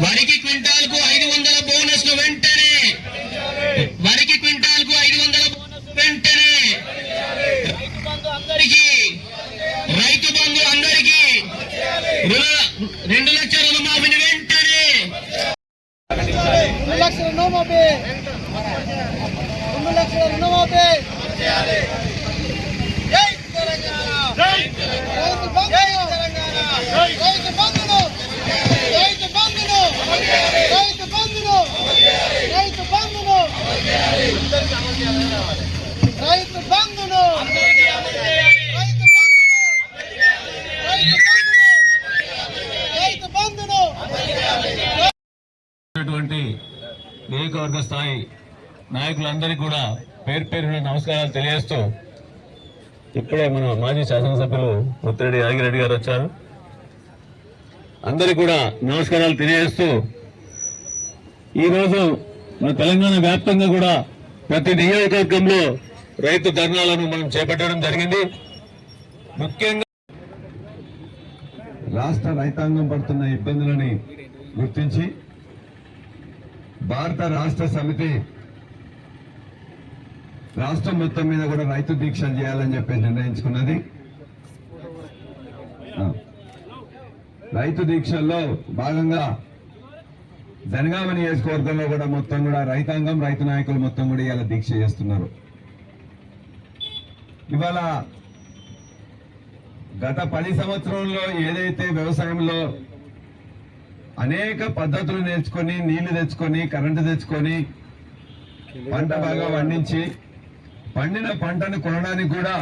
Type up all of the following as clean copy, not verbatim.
వరికి క్వింటాల్ కు 500 బోనస్ వెంటనే, వరికి క్వింటాల్ కు 500 బోనస్ వెంటనే, రైతు బంధు అందరికీ 2 లక్షల రుణమాఫీని వెంటనే, 2 లక్షల రుణమాఫీ, 2 లక్షల రుణమాఫీ. జై తెలంగాణ, రైతు బంధును, రైతు బంధును, రైతు బంధును, రైతు బంధును, రైతు బంధును, రైతు బంధును. నియోజకవర్గ స్థాయి నాయకులందరికీ కూడా పేరు పేరున నమస్కారాలు తెలియజేస్తూ, ఇప్పుడే మన మాజీ శాసనసభ్యులు ముత్తిరెడ్డి యాగిరెడ్డి గారు వచ్చారు. అందరికీ కూడా నమస్కారాలు తెలియజేస్తూ, ఈరోజు మన తెలంగాణ వ్యాప్తంగా కూడా ప్రతి నియోజకవర్గంలో రైతు ధర్నాలను మనం చేపట్టడం జరిగింది. ముఖ్యంగా రాష్ట్ర రైతాంగం పడుతున్న ఇబ్బందులని గుర్తించి భారత రాష్ట్ర సమితి రాష్ట్రం మొత్తం మీద కూడా రైతు దీక్షలు చేయాలని చెప్పి నిర్ణయించుకున్నది. రైతు దీక్షల్లో భాగంగా జనగామ నియోజకవర్గంలో కూడా మొత్తం కూడా రైతాంగం, రైతు నాయకులు మొత్తం కూడా ఇవాళ దీక్ష చేస్తున్నారు. ఇవాళ గత 10 సంవత్సరంలో ఏదైతే వ్యవసాయంలో అనేక పద్ధతులు నేర్చుకొని, నీళ్లు తెచ్చుకొని, కరెంటు తెచ్చుకొని, పంట బాగా పండించి, పండిన పంటను కొనడానికి కూడా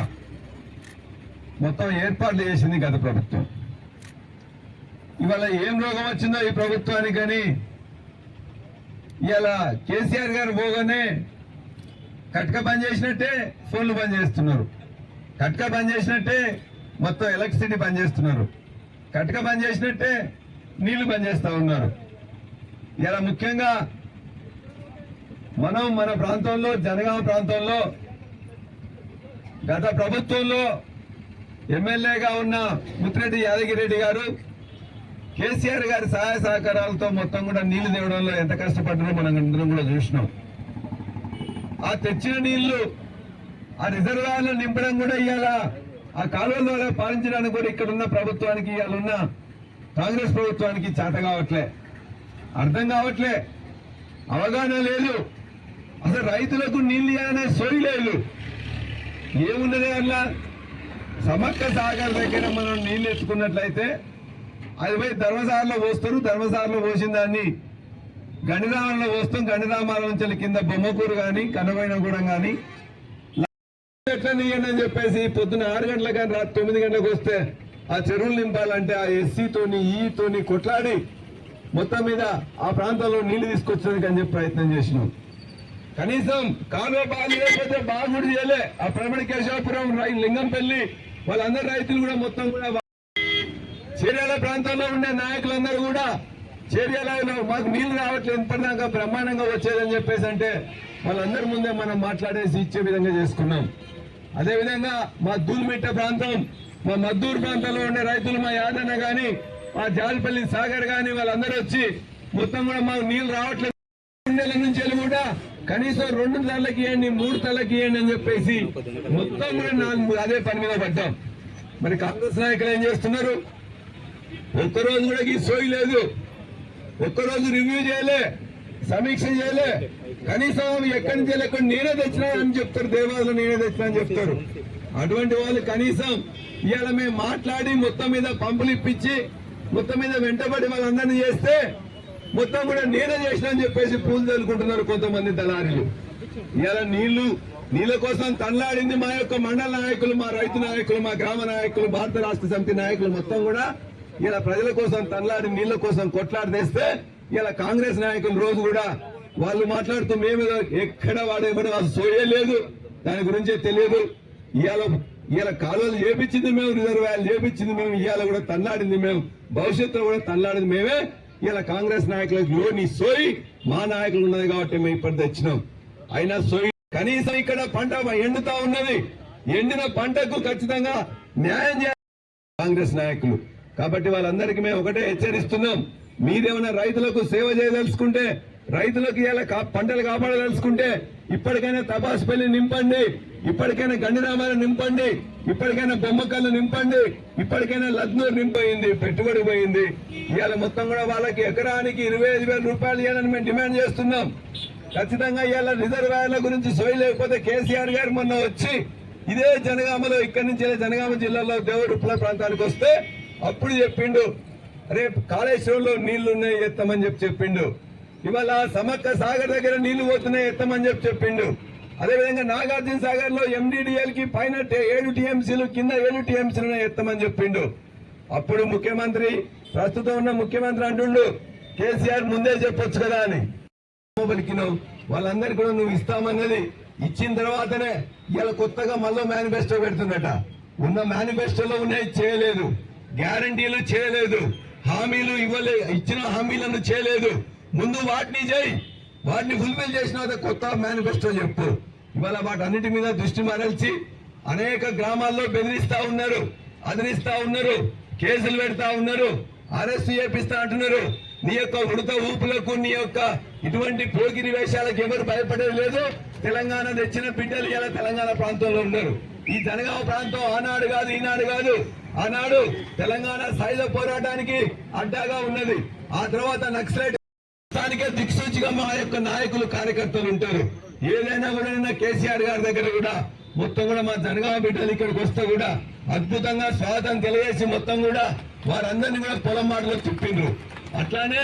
మొత్తం ఏర్పాట్లు చేసింది గత ప్రభుత్వం. ఇవాళ ఏం రోగం వచ్చిందో ఈ ప్రభుత్వానికి అని ఇవాళ కేసీఆర్ గారు పోగానే కట్క బంద్ చేసినట్టే ఫోన్లు బంద్ చేస్తున్నారు, కట్క బంద్ చేసినట్టే మొత్తం ఎలక్ట్రిసిటీ బంద్ చేస్తున్నారు, కట్క బంద్ చేసినట్టే నీళ్లు బంద్ చేస్తా ఉన్నారు. ఇలా ముఖ్యంగా మనం మన ప్రాంతంలో, జనగామ ప్రాంతంలో గత ప్రభుత్వంలో ఎమ్మెల్యేగా ఉన్న ముత్తిరెడ్డి యాదగిరెడ్డి గారు కేసీఆర్ గారి సహాయ సహకారాలతో మొత్తం కూడా నీళ్లు తేవడంలో ఎంత కష్టపడ్డారో మనం అందరం కూడా చూసినాం. ఆ తెచ్చిన నీళ్లు ఆ రిజర్వాయర్లు నింపడం కూడా ఇవాళ ఆ కాలువల ద్వారా పాలించడానికి కూడా ఇక్కడున్న ప్రభుత్వానికి, ఇవాళ ఉన్న కాంగ్రెస్ ప్రభుత్వానికి చేత కావట్లే, అర్థం కావట్లే, అవగాహన లేదు. అసలు రైతులకు నీళ్లు ఇవ్వాలనే సోయి లేదు. ఏమున్నది అట్లా సమక్క సాగర్ దగ్గర మనం నీళ్లు ఎత్తుకున్నట్లయితే అది పోయి ధర్మసాగర్లో పోస్తారు, ధర్మసాగర్లో పోసిన దాన్ని గండిరామంలో పోస్తాం, గండిరామాల నుంచి కింద బొమ్మకూరు కానీ, కనబైనగూడెం కానీ ఎట్లా నీయండి అని చెప్పేసి పొద్దున్న 6 గంటలకు కానీ రాత్రి 9 గంటలకు వస్తే ఆ చెరువులు నింపాలంటే ఆ ఎస్సీతోని, ఈతోని కొట్లాడి మొత్తం మీద ఆ ప్రాంతంలో నీళ్లు తీసుకొచ్చడానికి అని చెప్పి ప్రయత్నం చేసినాం. కనీసం కాలువ బాగు లేకపోతే బాగుడు చేయలే. ఆ ప్రమణ కేశవపురం, లింగంపల్లి వాళ్ళందరూ రైతులు కూడా మొత్తం కూడా చేర్యాల ప్రాంతంలో ఉండే నాయకులందరూ కూడా చేర్యాలలో మాకు నీళ్లు రావట్లేదు, ఇప్పటిదాకా బ్రహ్మాండంగా వచ్చేదని చెప్పేసి అంటే వాళ్ళందరి ముందే మనం మాట్లాడేసి ఇచ్చే విధంగా చేసుకున్నాం. అదేవిధంగా మా దూల్మిట్ట ప్రాంతం, మా మద్దూరు ప్రాంతంలో ఉండే రైతులు, మా యాదన్న గాని, మా జాలిపల్లి సాగర్ గాని వాళ్ళందరూ వచ్చి మొత్తం కూడా మాకు నీళ్లు రావట్లేదు, 2 నెలల నుంచి కూడా కనీసం 2 తలకి ఇవ్వండి, 3 తలకి ఇవ్వండి అని చెప్పేసి మొత్తం కూడా అదే పని మీద పడ్డాం. మరి కాంగ్రెస్ నాయకులు ఏం చేస్తున్నారు? ఒక్కరోజు కూడా ఈ సోయి లేదు, ఒక్కరోజు రివ్యూ చేయలే, సమీక్ష చేయలే. కనీసం ఎక్కడి నుంచి ఎక్కడ నేనే తెచ్చినా అని చెప్తారు, దేవాలయంలో నేనే తెచ్చినా అని చెప్తారు. అటువంటి వాళ్ళు కనీసం ఇవాళ మేము మాట్లాడి మొత్తం మీద పంపులు ఇప్పించి మొత్తం మీద వెంటబడి వాళ్ళందరినీ చేస్తే మొత్తం కూడా నేనే చేసిన అని చెప్పేసి పూలు చల్లుకుంటున్నారు కొంతమంది దళారీలు. ఇవాళ నీళ్ల కోసం తనలాడింది మా యొక్క మండల నాయకులు, మా రైతు నాయకులు, మా గ్రామ నాయకులు, భారత రాష్ట్ర సమితి నాయకులు మొత్తం కూడా ఇలా ప్రజల కోసం తనలాడి నీళ్ల కోసం కొట్లాడి తెస్తే ఇలా కాంగ్రెస్ నాయకులు రోజు కూడా వాళ్ళు మాట్లాడుతూ మేము ఎక్కడ వాడేవాడు అసలు సోయలేదు, దాని గురించే తెలియదు. ఇవాళ కాలువలు చేపించింది మేము, రిజర్వాయర్లు చేపించింది మేము, ఇవాళ కూడా తనలాడింది మేము, భవిష్యత్తులో కూడా తనలాడింది మేమే. ఇలా కాంగ్రెస్ నాయకులకు నీ సోయి మా నాయకులు ఉన్నది కాబట్టి మేము ఇప్పుడు తెచ్చినాం. అయినా సోయి కనీసం ఇక్కడ పంట ఎండుతా ఉన్నది, ఎండిన పంటకు ఖచ్చితంగా న్యాయం చేయాలి కాంగ్రెస్ నాయకులు. కాబట్టి వాళ్ళందరికీ మేము ఒకటే హెచ్చరిస్తున్నాం, మీరేమైనా రైతులకు సేవ చేయదలుచుకుంటే, రైతులకు ఇలా పంటలు కాపాడదలుచుకుంటే ఇప్పటికైనా తపాసుపల్లి నింపండి, ఇప్పటికైనా గండిరామాలు నింపండి, ఇప్పటికైనా బొమ్మకల్లు నింపండి, ఇప్పటికైనా లద్నూరు నింపోయింది, పెట్టుబడి పోయింది. ఇవాళ మొత్తం కూడా వాళ్ళకి ఎకరానికి 25,000 రూపాయలు ఇవ్వాలని మేము డిమాండ్ చేస్తున్నాం. ఖచ్చితంగా ఇవాళ రిజర్వాయర్ల గురించి సోయి లేకపోతే కేసీఆర్ గారు మొన్న వచ్చి ఇదే జనగామలో, ఇక్కడి నుంచి జనగామ జిల్లాలో దేవుడుప్ల ప్రాంతానికి వస్తే అప్పుడు చెప్పిండు, రేపు కాళేశ్వరంలో నీళ్లున్నాయి ఎత్తమని చెప్పిండు. ఇవాళ సమక్క సాగర్ దగ్గర నీళ్లు పోతున్నాయి ఎత్తమని చెప్పిండు. అదేవిధంగా నాగార్జున సాగర్ లో ఎండిడిఎల్ కి పైన 7 టీఎంసీలు కింద 7 టీఎంసీలు ఎత్తమని చెప్పిండు. అప్పుడు ముఖ్యమంత్రి, ప్రస్తుతం ఉన్న ముఖ్యమంత్రి అంటుండు, కేసీఆర్ ముందే చెప్పొచ్చు కదా అని. వాళ్ళందరికీ కూడా నువ్వు ఇస్తామన్నది ఇచ్చిన తర్వాతనే ఇలా కొత్తగా మళ్ళీ మేనిఫెస్టో పెడుతుందట. ఉన్న మేనిఫెస్టోలో ఉన్నాయి చేయలేదు, గ్యారంటీలు చేయలేదు, హామీలు ఇచ్చిన హామీలను చేయలేదు. ముందు వాటిని చేయి, వాటిని ఫుల్ఫిల్ చేసిన కొత్త మేనిఫెస్టో చెప్పు. ఇవాళ వాటన్నిటి మీద దృష్టి మరల్చి అనేక గ్రామాల్లో బెదిరిస్తా ఉన్నారు, అదిరిస్తా ఉన్నారు, కేసులు పెడతా ఉన్నారు, అరెస్ట్ చేపిస్తా అంటున్నారు. నీ యొక్క ఉడత ఊపులకు, నీ యొక్క ఇటువంటి పోకిరి వేషాలకు ఎవరు భయపడేది లేదు. తెలంగాణ తెచ్చిన బిడ్డలు ఇలా తెలంగాణ ప్రాంతంలో ఉన్నారు. ఈ జనగామ ప్రాంతం ఆనాడు కాదు, ఈనాడు కాదు, ఆనాడు తెలంగాణ సాయుధ పోరాటానికి అడ్డాగా ఉన్నది. ఆ తర్వాత నక్సలైట్ దానికే దిక్సూచిగా మా యొక్క నాయకులు, కార్యకర్తలు ఉంటారు. ఏదైనా కూడా కేసీఆర్ గారి దగ్గర కూడా మొత్తం కూడా మా జనగామ బిడ్డలు ఇక్కడికి వస్తే కూడా అద్భుతంగా స్వాగతం తెలియజేసి మొత్తం కూడా వారందరినీ కూడా పొలం మాటలో తిప్పిండ్రు. అట్లానే